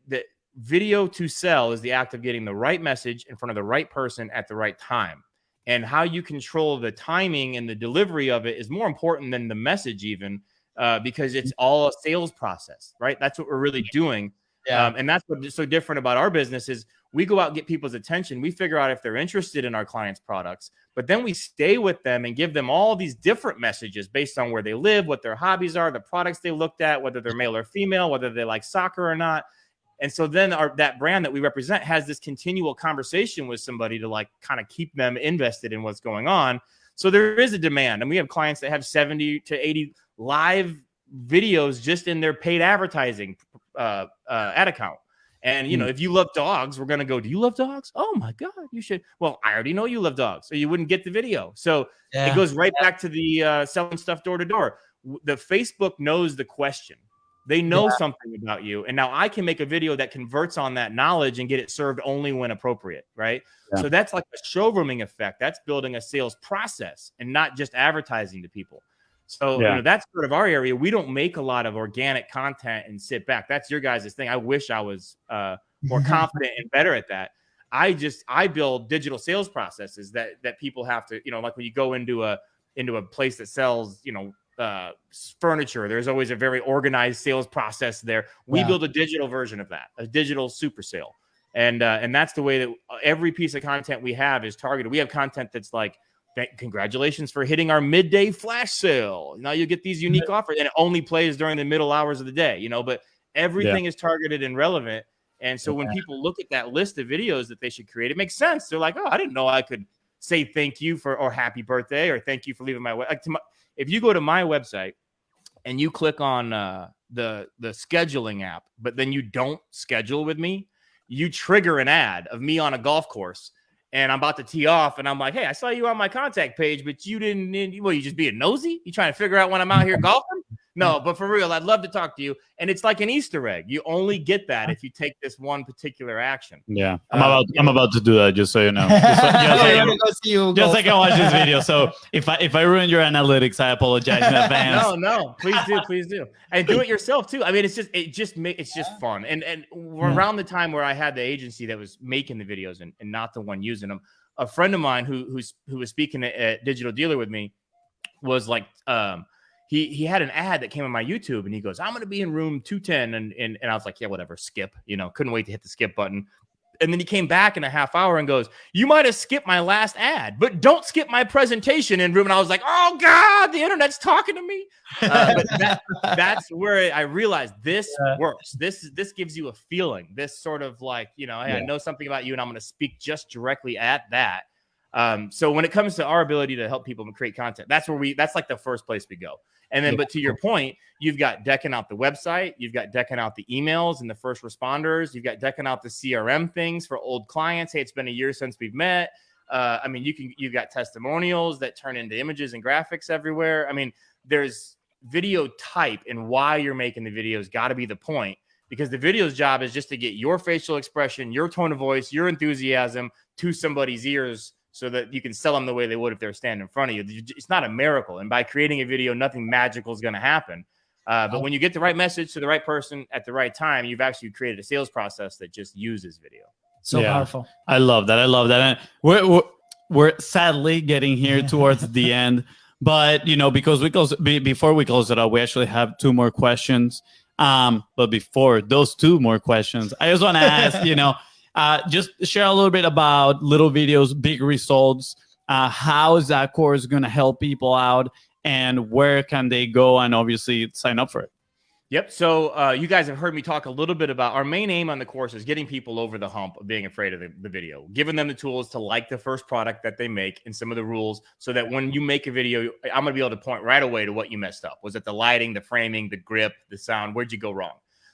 video to sell is the act of getting the right message in front of the right person at the right time. And how you control the timing and the delivery of it is more important than the message even, because it's all a sales process, right? That's what we're really doing. And that's what's so different about our business is we go out and get people's attention. We figure out if they're interested in our clients' products, but then we stay with them and give them all these different messages based on where they live, what their hobbies are, the products they looked at, whether they're male or female, whether they like soccer or not. And so then that brand that we represent has this continual conversation with somebody to like kind of keep them invested in what's going on. So there is a demand. And we have clients that have 70 to 80 live videos just in their paid advertising ad account. And, if you love dogs, we're going to go, do you love dogs? Oh, my God, you should. Well, I already know you love dogs, so you wouldn't get the video. So it goes right back to the selling stuff door to door. The Facebook knows the question. They know something about you. And now I can make a video that converts on that knowledge and get it served only when appropriate, right? So that's like a showrooming effect. That's building a sales process and not just advertising to people. So that's sort of our area. We don't make a lot of organic content and sit back. That's your guys' thing. I wish I was more confident and better at that. I build digital sales processes that people have to, like when you go into a place that sells, furniture, there's always a very organized sales process there. We build a digital version of that, a digital super sale. And that's the way that every piece of content we have is targeted. We have content that's like, congratulations for hitting our midday flash sale. Now you get these unique offers, and it only plays during the middle hours of the day, but everything is targeted and relevant. And so when people look at that list of videos that they should create, it makes sense. They're like, oh, I didn't know I could say thank you or happy birthday or thank you for leaving my if you go to my website and you click on the scheduling app, but then you don't schedule with me, you trigger an ad of me on a golf course. And I'm about to tee off, and I'm like, hey, I saw you on my contact page, but you didn't, you just being nosy? You trying to figure out when I'm out here golfing? No, but for real, I'd love to talk to you. And it's like an Easter egg. You only get that if you take this one particular action. Yeah, I'm about to do that, just so you know. Just like I watch this video. So if I ruin your analytics, I apologize in advance. No, please do, and do it yourself too. I mean, it's just fun. And around the time where I had the agency that was making the videos and not the one using them, a friend of mine who was speaking at Digital Dealer with me was like, he had an ad that came on my YouTube, and he goes, I'm going to be in room 210. And I was like, yeah, whatever, skip, couldn't wait to hit the skip button. And then he came back in a half hour and goes, you might have skipped my last ad, but don't skip my presentation in room. And I was like, oh God, the internet's talking to me. But that's where I realized this works. This gives you a feeling, this sort of like, hey, I know something about you and I'm going to speak just directly at that. So when it comes to our ability to help people create content, that's like the first place we go. And then, but to your point, you've got decking out the website, you've got decking out the emails and the first responders, you've got decking out the CRM things for old clients. Hey, it's been a year since we've met. I mean, you've got testimonials that turn into images and graphics everywhere. I mean, there's video type and why you're making the videos got to be the point, because the video's job is just to get your facial expression, your tone of voice, your enthusiasm to somebody's ears, so that you can sell them the way they would if they're standing in front of you. It's not a miracle. And by creating a video, nothing magical is going to happen. But when you get the right message to the right person at the right time, you've actually created a sales process that just uses video. So powerful. I love that. And we're sadly getting here towards the end. But, because before we close it up, we actually have two more questions. But before those two more questions, I just want to ask, just share a little bit about little videos, big results. How is that course going to help people out, and where can they go and obviously sign up for it? Yep. So you guys have heard me talk a little bit about our main aim on the course is getting people over the hump of being afraid of the video, giving them the tools to like the first product that they make and some of the rules, so that when you make a video, I'm going to be able to point right away to what you messed up. Was it the lighting, the framing, the grip, the sound? Where'd you go wrong?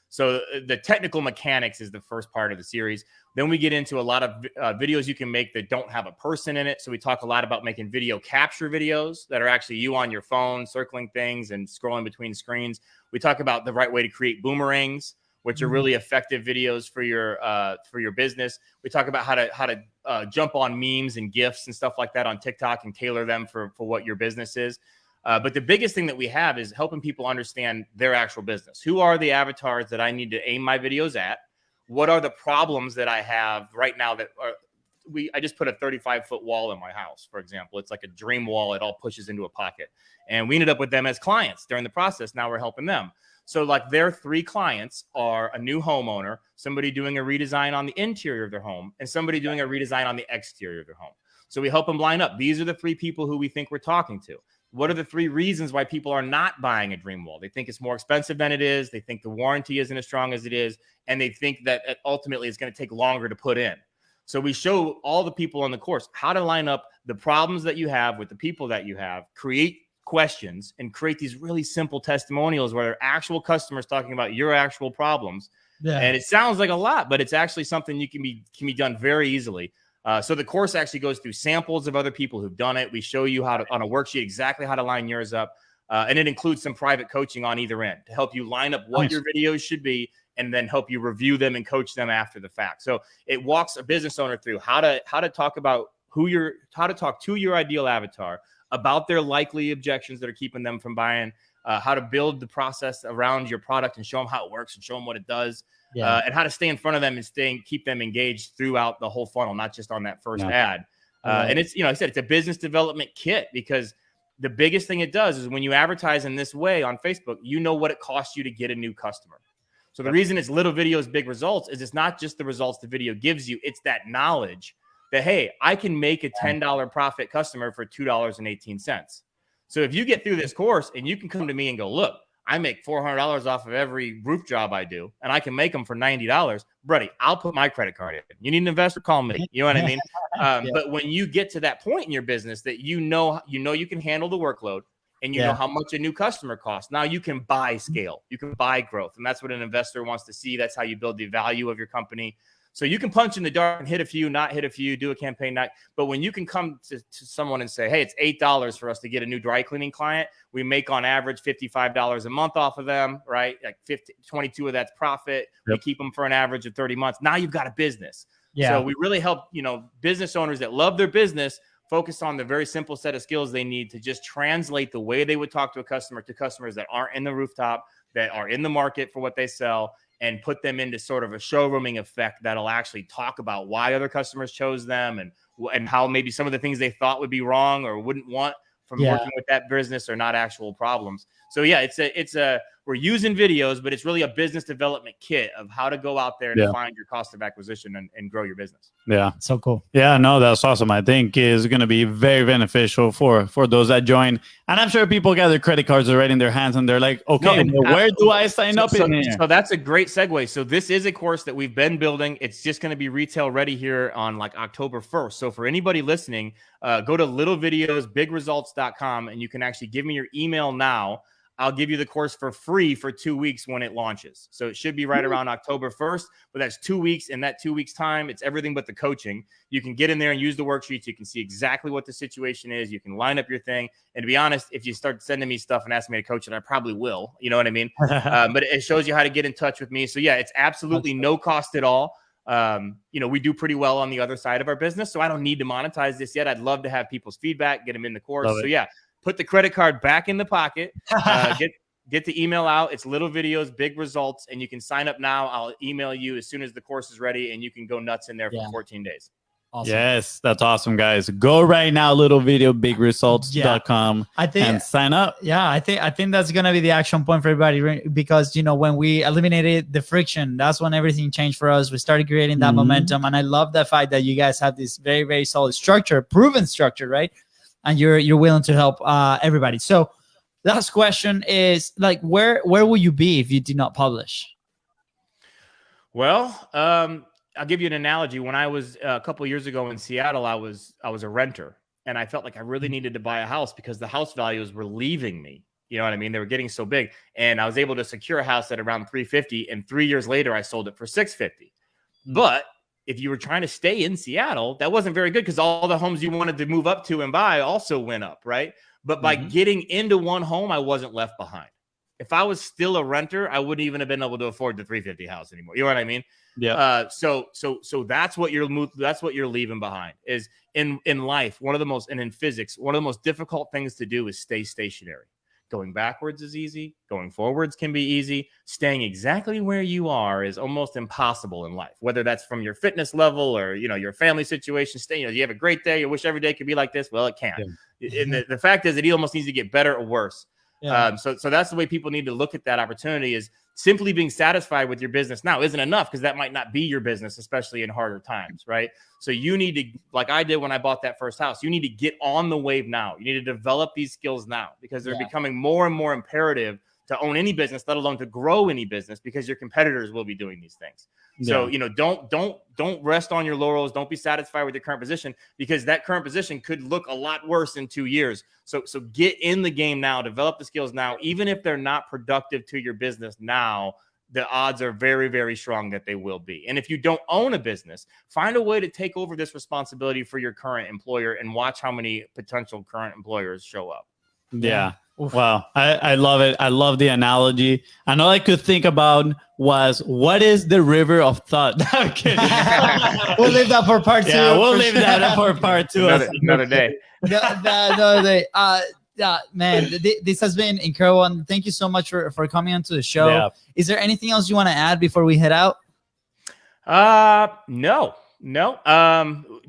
So the technical mechanics is the first part of the series. Then we get into a lot of videos you can make that don't have a person in it. So we talk a lot about making video capture videos that are actually you on your phone, circling things and scrolling between screens. We talk about the right way to create boomerangs, which are really effective videos for your business. We talk about how to jump on memes and GIFs and stuff like that on TikTok and tailor them for what your business is. But the biggest thing that we have is helping people understand their actual business. Who are the avatars that I need to aim my videos at? What are the problems that I have right now that I just put a 35-foot wall in my house, for example. It's like a dream wall. It all pushes into a pocket. And we ended up with them as clients during the process. Now we're helping them. So like their 3 clients are a new homeowner, somebody doing a redesign on the interior of their home, and somebody doing a redesign on the exterior of their home. So we help them line up. These are the 3 people who we think we're talking to. What are the 3 reasons why people are not buying a dream wall? They think it's more expensive than it is. They think the warranty isn't as strong as it is. And they think that ultimately it's going to take longer to put in. So we show all the people on the course how to line up the problems that you have with the people that you have, create questions, and create these really simple testimonials where they're actual customers talking about your actual problems. Yeah. And it sounds like a lot, but it's actually something can be done very easily. So the course actually goes through samples of other people who've done it. We show you how to, on a worksheet, exactly how to line yours up. And it includes some private coaching on either end to help you line up what your videos should be and then help you review them and coach them after the fact. So it walks a business owner through how to talk about how to talk to your ideal avatar about their likely objections that are keeping them from buying, how to build the process around your product and show them how it works and show them what it does, and how to stay in front of them and keep them engaged throughout the whole funnel, not just on that first ad. And it's, like I said, it's a business development kit, because the biggest thing it does is when you advertise in this way on Facebook, you know what it costs you to get a new customer. So the reason it's little videos, big results is it's not just the results the video gives you. It's that knowledge that, hey, I can make a $10 profit customer for $2.18. So if you get through this course and you can come to me and go, look, I make $400 off of every roof job I do, and I can make them for $90, buddy, I'll put my credit card in. You need an investor, call me. You know what I mean? But when you get to that point in your business that you know you can handle the workload, and you know how much a new customer costs, now you can buy scale, you can buy growth, and that's what an investor wants to see. That's how you build the value of your company. So you can punch in the dark and hit a few, not hit a few, do a campaign night. But when you can come to someone and say, hey, it's $8 for us to get a new dry cleaning client, we make on average $55 a month off of them, right? Like 22 of that's profit. We keep them for an average of 30 months. Now you've got a business. So we really help, business owners that love their business focus on the very simple set of skills they need to just translate the way they would talk to a customer to customers that aren't in the rooftop, that are in the market for what they sell, and put them into sort of a showrooming effect that'll actually talk about why other customers chose them and how maybe some of the things they thought would be wrong or wouldn't want from working with that business are not actual problems. So we're using videos, but it's really a business development kit of how to go out there and find your cost of acquisition and grow your business. Yeah. So cool. Yeah, no, that's awesome. I think is going to be very beneficial for those that join. And I'm sure people got their credit cards already in their hands and they're like, okay, where do I sign up in here? So that's a great segue. So this is a course that we've been building. It's just going to be retail ready here on like October 1st. So for anybody listening, go to littlevideosbigresults.com and you can actually give me your email now. I'll give you the course for free for 2 weeks when it launches. So it should be right around October 1st, but that's 2 weeks. In that 2 weeks time, it's everything but the coaching. You can get in there and use the worksheets. You can see exactly what the situation is. You can line up your thing. And to be honest, if you start sending me stuff and asking me to coach it, I probably will. You know what I mean? But it shows you how to get in touch with me. So yeah, it's absolutely no cost at all. We do pretty well on the other side of our business, so I don't need to monetize this yet. I'd love to have people's feedback, get them in the course. So yeah, put the credit card back in the pocket, get the email out. It's little videos, big results, and you can sign up now. I'll email you as soon as the course is ready, and you can go nuts in there for 14 days. Awesome. Yes, that's awesome, guys. Go right now, littlevideobigresults.com and sign up. Yeah, I think that's gonna be the action point for everybody, because when we eliminated the friction, that's when everything changed for us. We started creating that momentum, and I love the fact that you guys have this very, very solid structure, proven structure, right? And you're willing to help everybody. So last question is, like, where will you be if you did not publish? Well, I'll give you an analogy. When I was a couple of years ago in Seattle, I was a renter, and I felt like I really needed to buy a house because the house values were leaving me. You know what I mean? They were getting so big, and I was able to secure a house at around $350,000, and 3 years later, I sold it for $650,000. But if you were trying to stay in Seattle, that wasn't very good because all the homes you wanted to move up to and buy also went up, right? But by getting into one home, I wasn't left behind. If I was still a renter, I wouldn't even have been able to afford the $350,000 house anymore. You know what I mean? Yeah. So that's what you're leaving behind is in life. And in physics, one of the most difficult things to do is stay stationary. Going backwards is easy. Going forwards can be easy. Staying exactly where you are is almost impossible in life, whether that's from your fitness level or, your family situation. You have a great day. You wish every day could be like this. Well, it can't. Yeah. And the fact is that it almost needs to get better or worse. Yeah. So that's the way people need to look at that opportunity is simply being satisfied with your business now isn't enough because that might not be your business, especially in harder times, right? So you need to, like I did when I bought that first house, you need to get on the wave now. You need to develop these skills now because they're becoming more and more imperative to own any business, let alone to grow any business, because your competitors will be doing these things. So, don't rest on your laurels. Don't be satisfied with your current position because that current position could look a lot worse in 2 years. So get in the game now, develop the skills now, even if they're not productive to your business now, the odds are very, very strong that they will be. And if you don't own a business, find a way to take over this responsibility for your current employer and watch how many potential current employers show up. Yeah. Wow, I love it. I love the analogy. And all I could think about was, what is the river of thought? I'm kidding. We'll leave that for part 2. Yeah, we'll leave that for part 2. Another day. Another day. Man, this has been incredible. And thank you so much for coming onto the show. Yeah. Is there anything else you want to add before we head out? No.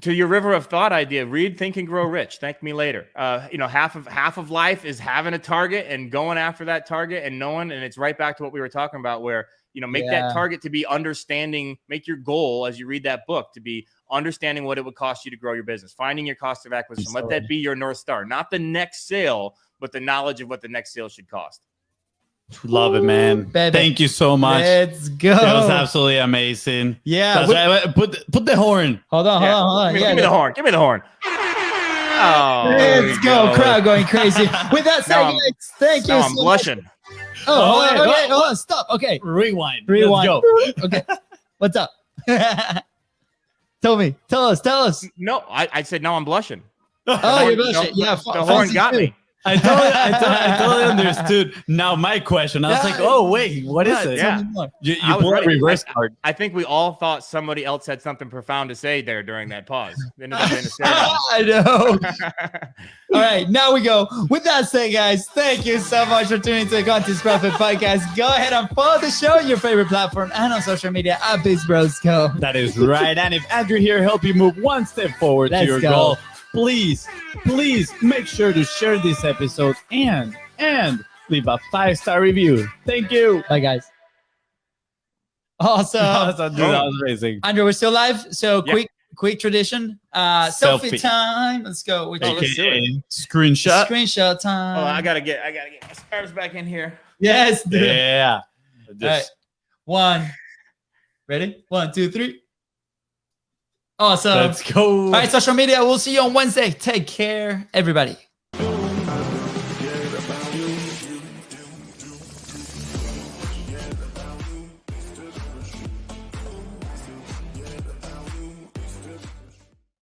To your river of thought idea, read Think and Grow Rich. Thank me later. Half of life is having a target and going after that target and knowing, and it's right back to what we were talking about, where make that target to be understanding, make your goal as you read that book to be understanding what it would cost you to grow your business, finding your cost of acquisition. Let that be your North Star, not the next sale, but the knowledge of what the next sale should cost. Love it, man. Baby. Thank you so much. Let's go. That was absolutely amazing. Yeah. Put the horn. Hold on. Give me the horn. Give me the horn. Oh, let's go. Crowd going crazy. With that said, guys, thank you. I'm blushing. Oh, hold on. Stop. Okay. Rewind. Let's go. Okay. What's up? Tell us. No, I said no. I'm blushing. Oh, you're blushing. Yeah. The horn got me. I totally understood. Now my question, I was like, oh wait, what is it? Yeah. You pulled a reverse card. I think we all thought somebody else had something profound to say there during that pause. Ended up being a stand-up. I know. All right, now we go. With that said, guys, thank you so much for tuning to the Contents Profit Podcast. Go ahead and follow the show on your favorite platform and on social media at BizBros Co. That is right. And if Andrew here helped you move one step forward to your goal, please make sure to share this episode and leave a 5-star review. Thank you. Bye, guys. Awesome. Dude, that was amazing. Andrew, we're still live. So quick tradition. Selfie time. Let's go. Screenshot. Screenshot time. Oh, I gotta get my stars back in here. Yes. Dude. Yeah. All right. 1. Ready? 1, 2, 3. Awesome. Let's go. All right, social media. We'll see you on Wednesday. Take care, everybody.